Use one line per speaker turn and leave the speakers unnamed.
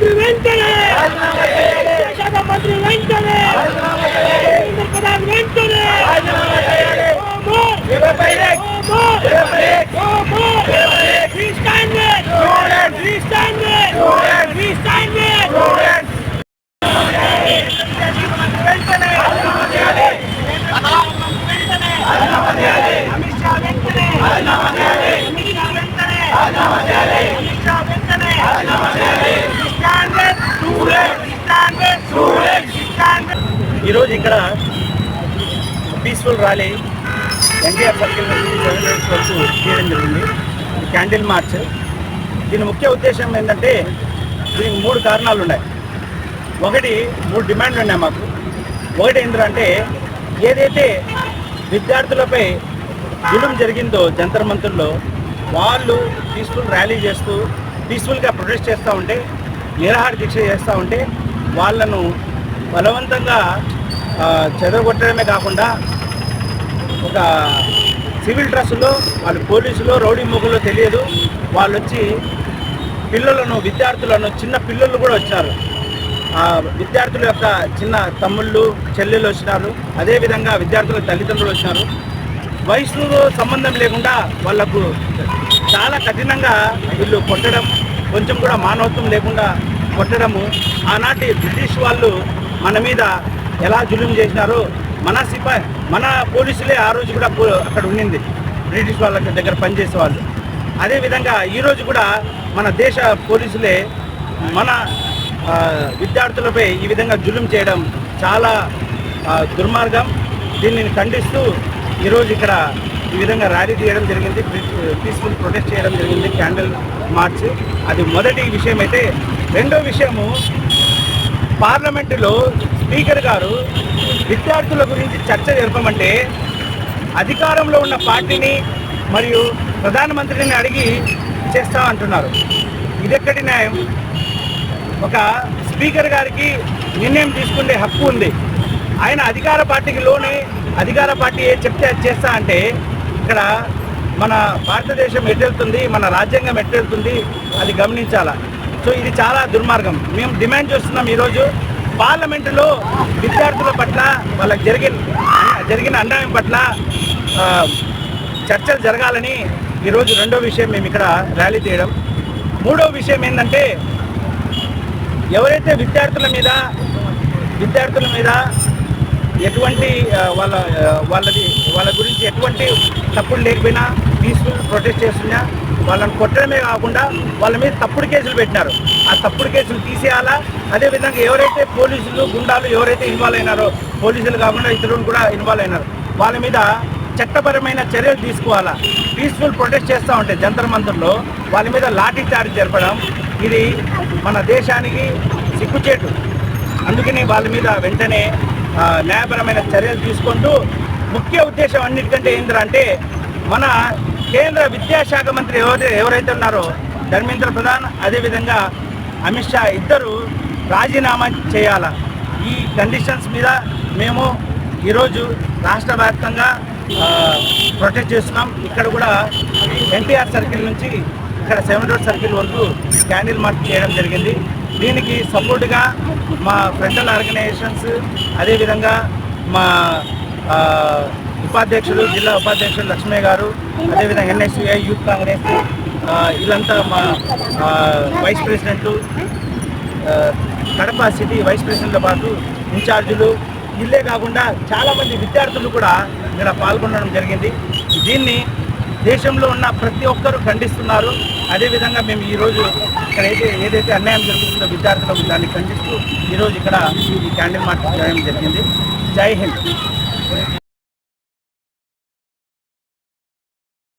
మంత్రి వెంటనే శాఖ మంత్రి వెంటనే ప్రధాని వెంటనే
ఈరోజు ఇక్కడ పీస్ఫుల్ ర్యాలీ ఎన్టీఆర్ సర్కిల్ నుంచి 7 roads వరకు చేయడం జరిగింది. Candle March. దీని ముఖ్య ఉద్దేశం ఏంటంటే దీనికి 3 కారణాలు ఉన్నాయి. ఒకటి 3 డిమాండ్లు ఉన్నాయి మాకు. ఒకటి ఏంటంటే ఏదైతే విద్యార్థులపై జులుం జరిగిందో జంతర్ మంతర్లో వాళ్ళు పీస్ఫుల్ ర్యాలీ చేస్తూ పీస్ఫుల్గా ప్రొటెస్ట్ చేస్తూ ఉంటే, నిరాహార దీక్ష చేస్తూ ఉంటే వాళ్ళను బలవంతంగా చెదరగొట్టడమే కాకుండా ఒక సివిల్ డ్రెస్సులో వాళ్ళు పోలీసులో రౌడీ మూకలో తెలియదు వాళ్ళు వచ్చి పిల్లలను విద్యార్థులను చిన్న పిల్లలు కూడా వచ్చారు. విద్యార్థుల యొక్క చిన్న తమ్ముళ్ళు చెల్లెళ్ళు వచ్చినారు. అదేవిధంగా విద్యార్థుల తల్లిదండ్రులు వచ్చినారు. వయసుతో సంబంధం లేకుండా వాళ్లకు చాలా కఠినంగా వీళ్ళు కొట్టడం, కొంచెం కూడా మానవత్వం లేకుండా కొట్టడము. ఆనాటి బ్రిటిష్ వాళ్ళు మన మీద ఎలా జులుం చేసినారో మన పోలీసులే ఆ రోజు కూడా అక్కడ ఉండింది, బ్రిటిష్ వాళ్ళ దగ్గర పనిచేసే వాళ్ళు. అదేవిధంగా ఈరోజు కూడా మన దేశ పోలీసులే మన విద్యార్థులపై ఈ విధంగా జులుం చేయడం చాలా దుర్మార్గం. దీనిని ఖండిస్తూ ఈరోజు ఇక్కడ ఈ విధంగా ర్యాలీ తీయడం జరిగింది, పీస్ఫుల్ ప్రొటెస్ట్ చేయడం జరిగింది, క్యాండిల్ మార్చ్. అది మొదటి విషయం. అయితే రెండో విషయము, పార్లమెంటులో స్పీకర్ గారు విద్యార్థుల గురించి చర్చ జరపమంటే అధికారంలో ఉన్న పార్టీని మరియు ప్రధానమంత్రిని అడిగి చేస్తామంటున్నారు. ఇదెక్కడి న్యాయం? ఒక స్పీకర్ గారికి నిర్ణయం తీసుకునే హక్కు ఉంది. ఆయన అధికార పార్టీకి లోనే అధికార పార్టీ చెప్తే అది చేస్తా అంటే ఇక్కడ మన భారతదేశం ఎట్టెళ్తుంది, మన రాజ్యాంగం ఎట్టెళ్తుంది, అది గమనించాలా. సో ఇది చాలా దుర్మార్గం. మేము డిమాండ్ చేస్తున్నాం ఈరోజు పార్లమెంటులో విద్యార్థుల పట్ల వాళ్ళకి జరిగిన అన్యాయం పట్ల చర్చలు జరగాలని ఈరోజు రెండో విషయం మేము ఇక్కడ ర్యాలీ తీయడం. మూడో విషయం ఏంటంటే ఎవరైతే విద్యార్థుల మీద ఎటువంటి వాళ్ళ గురించి ఎటువంటి తప్పులు లేకపోయినా పీస్ఫుల్ ప్రొటెస్ట్ చేస్తున్నా వాళ్ళని కొట్టడమే కాకుండా వాళ్ళ మీద తప్పుడు కేసులు పెట్టినారు. ఆ తప్పుడు కేసులు తీసేయాలా. అదేవిధంగా ఎవరైతే పోలీసులు గుండాలు ఎవరైతే ఇన్వాల్వ్ అయినారో, పోలీసులు కాకుండా ఇతరులు కూడా ఇన్వాల్వ్ అయినారు, వాళ్ళ మీద చట్టపరమైన చర్యలు తీసుకోవాలా. పీస్ఫుల్ ప్రొటెస్ట్ చేస్తూ ఉంటే జంతర్ మంతర్లో వాళ్ళ మీద లాఠీ చార్జ్ జరపడం ఇది మన దేశానికి సిగ్గుచేటు. అందుకని వాళ్ళ మీద వెంటనే న్యాయపరమైన చర్యలు తీసుకుంటూ ముఖ్య ఉద్దేశం అన్నిటికంటే ఏంటంటే మన కేంద్ర విద్యాశాఖ మంత్రి ఎవరైతే ఉన్నారో ధర్మేంద్ర ప్రధాన్, అదేవిధంగా అమిత్ షా ఇద్దరు రాజీనామా చేయాల. ఈ కండిషన్స్ మీద మేము ఈరోజు రాష్ట్ర వ్యాప్తంగా ప్రొటెస్ట్ చేస్తున్నాం. ఇక్కడ కూడా ఎన్టీఆర్ సర్కిల్ నుంచి ఇక్కడ 7 roads సర్కిల్ వరకు క్యాండిల్ మార్చ్ చేయడం జరిగింది. దీనికి సపోర్టుగా మా ఫ్రంటల్ ఆర్గనైజేషన్స్, అదేవిధంగా మా ఉపాధ్యక్షుడు జిల్లా ఉపాధ్యక్షుడు లక్ష్మయ్య గారు, అదేవిధంగా NSUI యూత్ కాంగ్రెస్, వీళ్ళంతా మా వైస్ ప్రెసిడెంట్లు, కడప సిటీ వైస్ ప్రెసిడెంట్తో పాటు ఇన్ఛార్జీలు, ఇల్లే కాకుండా చాలామంది విద్యార్థులు కూడా ఇక్కడ పాల్గొనడం జరిగింది. దీన్ని దేశంలో ఉన్న ప్రతి ఒక్కరూ ఖండిస్తున్నారు. అదేవిధంగా మేము ఈరోజు ఇక్కడ ఏదైతే అన్యాయం జరుగుతుందో విద్యార్థులకు దాన్ని ఖండిస్తూ ఈరోజు ఇక్కడ ఈ క్యాండిల్ మార్చ్ చేయడం జరిగింది. జై హింద్.